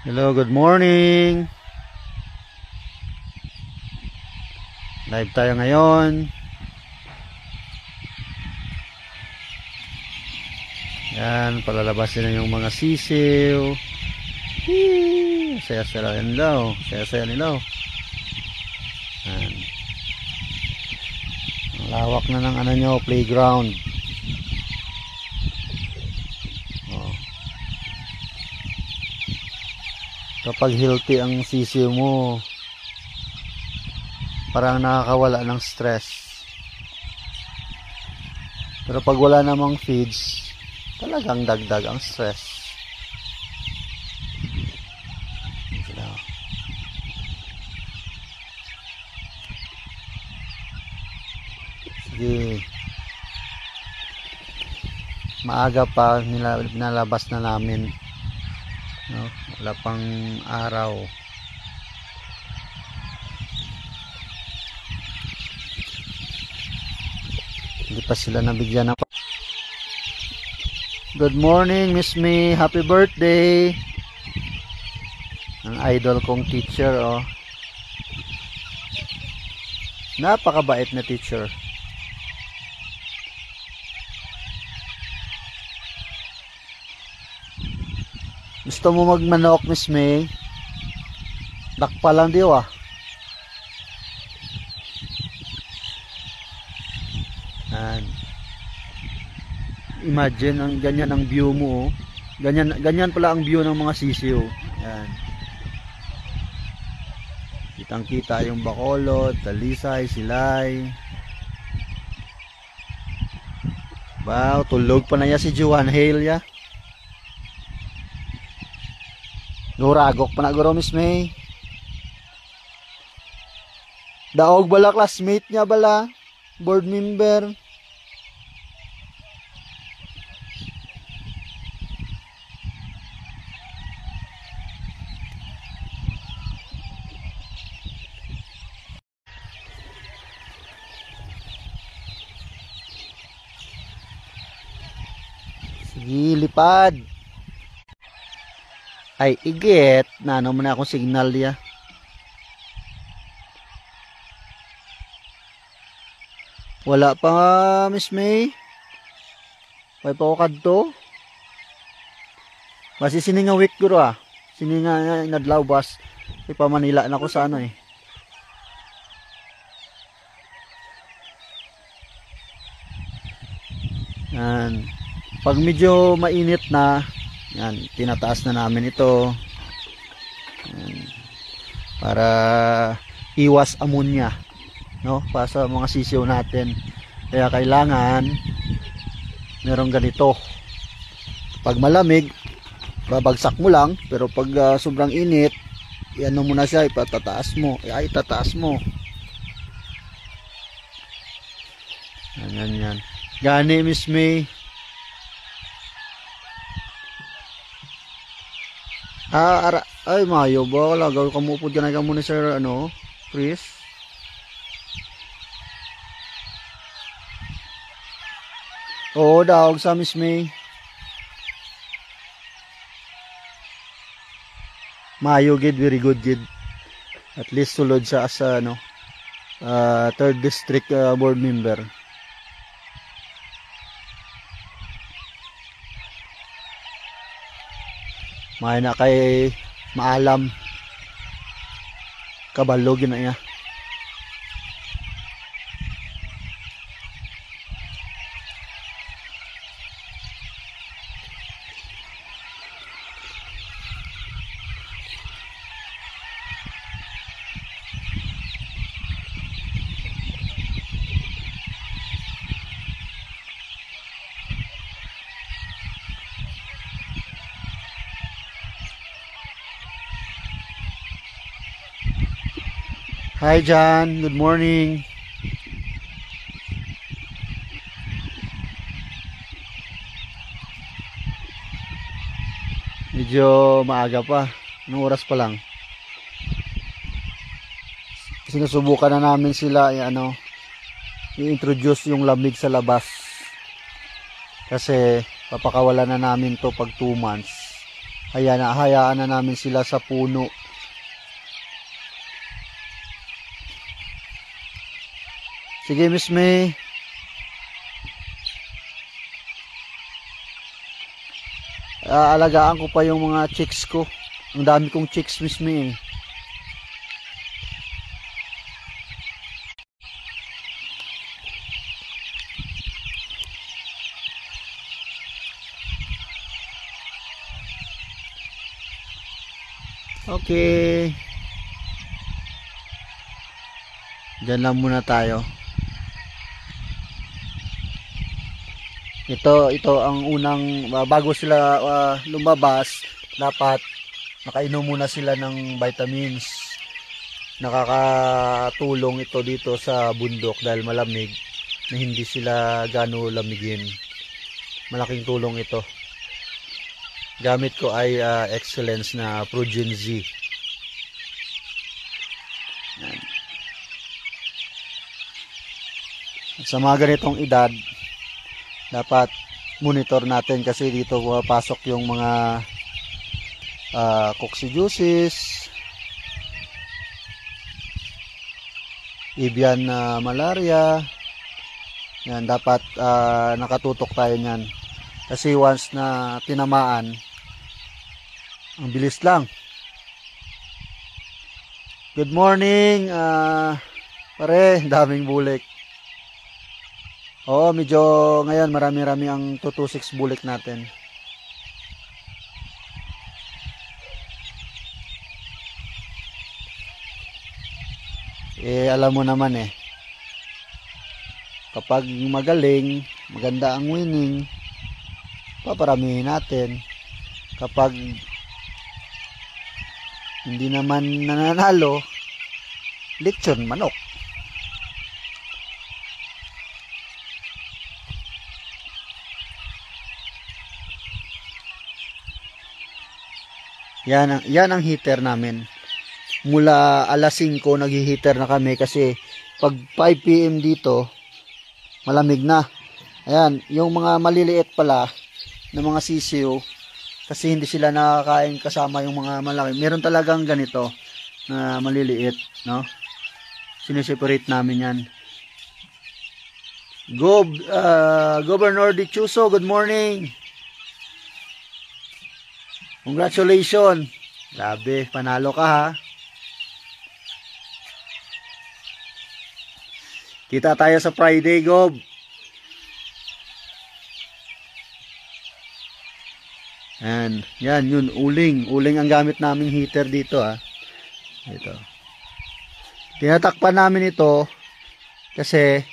Hello, good morning. Live tayo ngayon. Yan, palalabasin na yung mga sisiw. Saya-saya nila, saya-saya nila. Yan. Ang lawak na ng nyo, playground. Kapag healthy ang sisiw mo, parang nakakawala ng stress. Pero pag wala namang feeds, talagang dagdag ang stress. Sige, maaga pa nilabas na namin, no? Wala pang araw. Hindi pa sila nabigyan ng... Good morning, Miss May. Happy birthday. Ang idol kong teacher, oh. Napakabait na teacher. Gusto mo magmanok, Miss May? Dakpa lang diyo, ah. Imagine ang ganyan ang view mo, oh. Ganyan pala ang view ng mga sisiw. Yan. Kitang-kita yung Bacolod, Talisay, Silay. Wow, tulog pa na ya si Juan Hale ya. Nuragok pa na guro, Miss May. Daog bala classmate niya bala, board member. Sige, lipad. Ay, igit. Nano mo na akong signal ya. Wala pa nga, Miss May. May pa ako kadto. Basi sininga week guro, ah. Sininga inadlaw bas. Ipa Manila na ko sa ano, eh. Yan. Pag medyo mainit na, yan, tinataas na namin ito. Yan. Para iwas ammonia, no? Para sa mga sisiw natin. Kaya kailangan merong ganito. Pag malamig, babagsak mo lang. Pero pag sobrang init, iano mo na siya, ipatataas mo. Ay, itataas mo. Yan. Gani, Miss May. Ay, mayo ba? Lagaw kamupod ka na ka muna, sir, ano, Chris? Oo, daog sa Miss May. Mayo, gid, very good, gid. At least sulod siya as, ano, 3rd district board member. May na kay maalam kabalo gina niya. Hi John, good morning. Medyo maaga pa. Anong oras pa lang? Sinusubukan na namin sila i-introduce yung lamig sa labas. Kasi papakawalan na namin to pag 2 months. hayaan na namin sila sa puno. Sige, Miss May. Aalagaan ko pa yung mga chicks ko. Ang dami kong chicks, Miss May. Okay. Diyan lang muna tayo. Ito ang unang bago sila lumabas, dapat nakainom muna sila ng vitamins. Nakakatulong ito dito sa bundok dahil malamig na hindi sila gaano lamigin. Malaking tulong ito. Gamit ko ay Excellence na Progen Z. Yan. Sa mga ganitong edad, dapat monitor natin kasi dito pumapasok yung mga coccidiosis, avian malaria. Yan, dapat nakatutok tayo niyan. Kasi once na tinamaan, ang bilis lang. Good morning, pare, daming bulik. Oo, medyo ngayon marami-rami ang 226 bulik natin. Alam mo naman kapag magaling, maganda ang winning, paparamihin natin. Kapag hindi naman nananalo, lechon manok. Yan ang heater namin. Mula alas 5 naghi-heater na kami kasi pag 5 PM dito malamig na. Ayan, yung mga maliliit pala na mga sisiyo kasi hindi sila nakakain kasama yung mga malaki. Meron talagang ganito na maliliit, no? Sineseparate namin yan. Governor Dichuso, good morning. Congratulations. Grabe, panalo ka ha. Kita tayo sa Friday, Gob. Yan yun, uling. Uling ang gamit naming heater dito ha. Ito. Tinatakpan namin ito kasi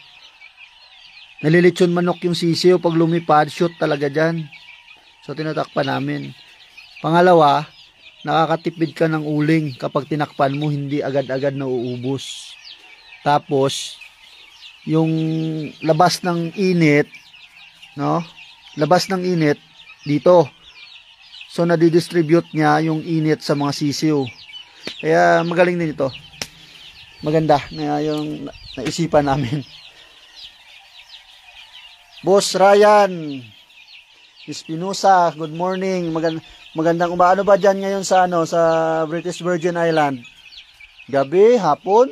nalilitsyon manok yung sisiyo pag lumipad, shoot talaga dyan. So tinatakpan namin. Pangalawa, nakakatipid ka ng uling kapag tinakpan mo, hindi agad-agad na uubos. Tapos, yung labas ng init, no? Labas ng init dito. So, nadidistribute niya yung init sa mga sisiyo. Kaya, magaling din ito. Maganda na yung naisipan namin. Boss Ryan Espinosa, good morning. Magandang umaano ba dyan ngayon sa sa British Virgin Island? Gabi, hapon?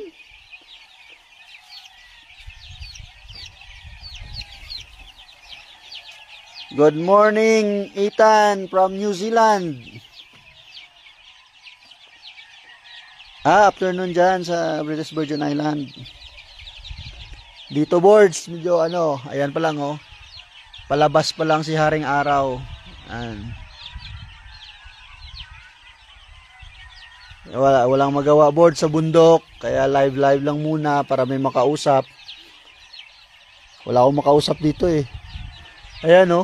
Good morning, Ethan from New Zealand. Afternoon dyan sa British Virgin Island. Dito boards, medyo ayan pa lang palabas pa lang si Haring Araw. Walang magawa board sa bundok, kaya live lang muna para may makausap. Wala akong makausap dito Ayan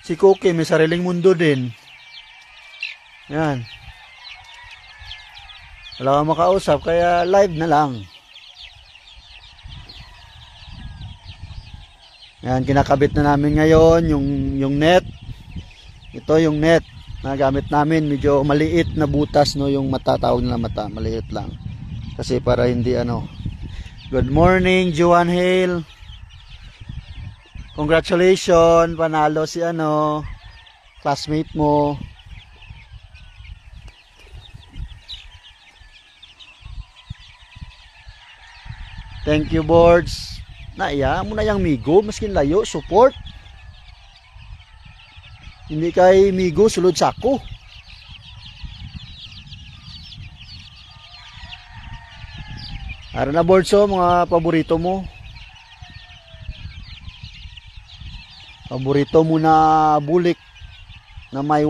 si Cookie may sariling mundo din. Yan. Wala akong makausap kaya live na lang. Yan, kinakabit na namin ngayon yung net. Ito yung net na gamit namin, medyo maliit na butas yung matatawag nila mata, maliit lang. Kasi para hindi Good morning, Joan Hale. Congratulations, panalo si classmate mo. Thank you, boards. Naiya mo na yang migo, maskin layo, support. Hindi kay migo, sulod sako. Ara na, boards, oh, mga paborito mo. Paborito mo na bulik na may